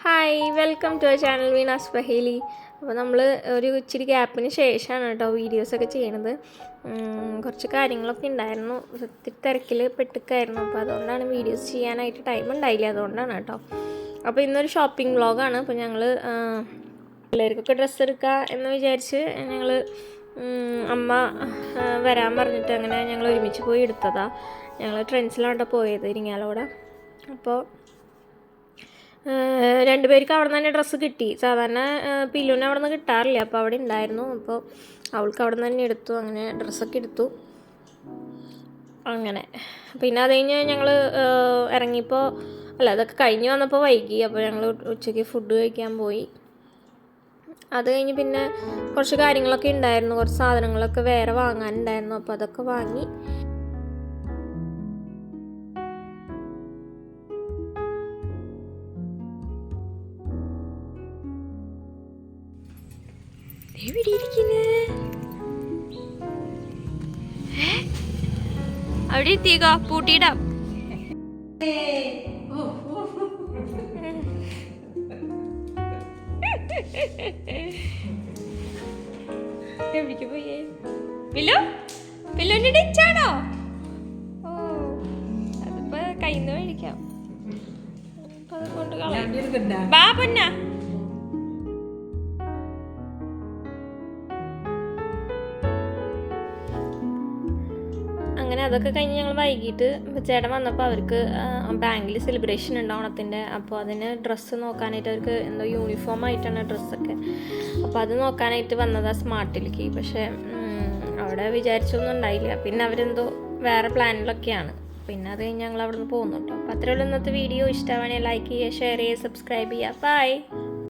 Hi welcome to channel Veena's Paheli. അപ്പോൾ നമ്മൾ ഒരു ഇച്ചിരി ഗ്യാപ്പിന് ശേഷമാണ് കേട്ടോ വീഡിയോസൊക്കെ ചെയ്യണത്. കുറച്ച് കാര്യങ്ങളൊക്കെ ഉണ്ടായിരുന്നു, ഒത്തിരി തിരക്കിൽ പെട്ടിക്കായിരുന്നു. അപ്പോൾ അതുകൊണ്ടാണ് വീഡിയോസ് ചെയ്യാനായിട്ട് ടൈം ഉണ്ടായില്ല, അതുകൊണ്ടാണ് കേട്ടോ. അപ്പോൾ ഇന്നൊരു ഷോപ്പിംഗ് വ്ളോഗാണ്. അപ്പോൾ ഞങ്ങൾ പിള്ളേർക്കൊക്കെ ഡ്രസ്സ് എടുക്കുക എന്ന് വിചാരിച്ച് ഞങ്ങൾ അമ്മ വരാൻ പറഞ്ഞിട്ട് അങ്ങനെ ഞങ്ങൾ ഒരുമിച്ച് പോയി എടുത്തതാണ്. ഞങ്ങൾ ട്രെൻഡ്സിലാണ് പോയത്, ഇരിങ്ങാലോടെ. അപ്പോൾ രണ്ടുപേർക്ക് അവിടെ നിന്ന് തന്നെ ഡ്രസ്സ് കിട്ടി. സാധാരണ പില്ലുവിന് അവിടെ നിന്ന് കിട്ടാറില്ല, അപ്പോൾ അവിടെ ഉണ്ടായിരുന്നു. അപ്പോൾ അവൾക്ക് അവിടെ നിന്ന് തന്നെ എടുത്തു. അങ്ങനെ ഡ്രസ്സൊക്കെ എടുത്തു. അങ്ങനെ പിന്നെ അത് കഴിഞ്ഞ് ഞങ്ങൾ ഇറങ്ങിയപ്പോൾ അതൊക്കെ കഴിഞ്ഞ് വന്നപ്പോൾ വൈകി. അപ്പോൾ ഞങ്ങൾ ഉച്ചയ്ക്ക് ഫുഡ് കഴിക്കാൻ പോയി. അത് കഴിഞ്ഞ് പിന്നെ കുറച്ച് കാര്യങ്ങളൊക്കെ ഉണ്ടായിരുന്നു, കുറച്ച് സാധനങ്ങളൊക്കെ വേറെ വാങ്ങാനുണ്ടായിരുന്നു. അപ്പോൾ അതൊക്കെ വാങ്ങി. എവിടെ ഇരിക്കുന്നേ? അവിടെ എത്തിയേക്കോ, പൂട്ടിയിടാം. എവിടേക്ക് പോയേ? പില്ലോ പില്ലോന്റെ ഡിച്ചാണോ? ഓ, അതിപ്പോ കയ്യിന്ന് മേടിക്കാം. അത് കൊണ്ട് കളയാം. ബാ പൊന്ന. അങ്ങനെ അതൊക്കെ കഴിഞ്ഞ് ഞങ്ങൾ വൈകിട്ട് ചേട്ടൻ വന്നപ്പോൾ അവർക്ക് ബാങ്കിൽ സെലിബ്രേഷൻ ഉണ്ട് ഓണത്തിൻ്റെ. അപ്പോൾ അതിന് ഡ്രസ്സ് നോക്കാനായിട്ട് അവർക്ക് എന്തോ യൂണിഫോം ആയിട്ടാണ് ഡ്രസ്സൊക്കെ. അപ്പോൾ അത് നോക്കാനായിട്ട് വന്നതാണ് സ്മാർട്ടിലേക്ക്. പക്ഷേ അവിടെ വിചാരിച്ചൊന്നും ഉണ്ടായില്ല. പിന്നെ അവരെന്തോ വേറെ പ്ലാനിലൊക്കെയാണ്. പിന്നെ അത് കഴിഞ്ഞ് ഞങ്ങൾ അവിടെ നിന്ന് പോകുന്നു കേട്ടോ. അപ്പോൾ അത്രയുള്ള ഇന്നത്തെ വീഡിയോ. ഇഷ്ടമാണെങ്കിൽ ലൈക്ക് ചെയ്യുക, ഷെയർ ചെയ്യുക, സബ്സ്ക്രൈബ് ചെയ്യുക. ബൈ.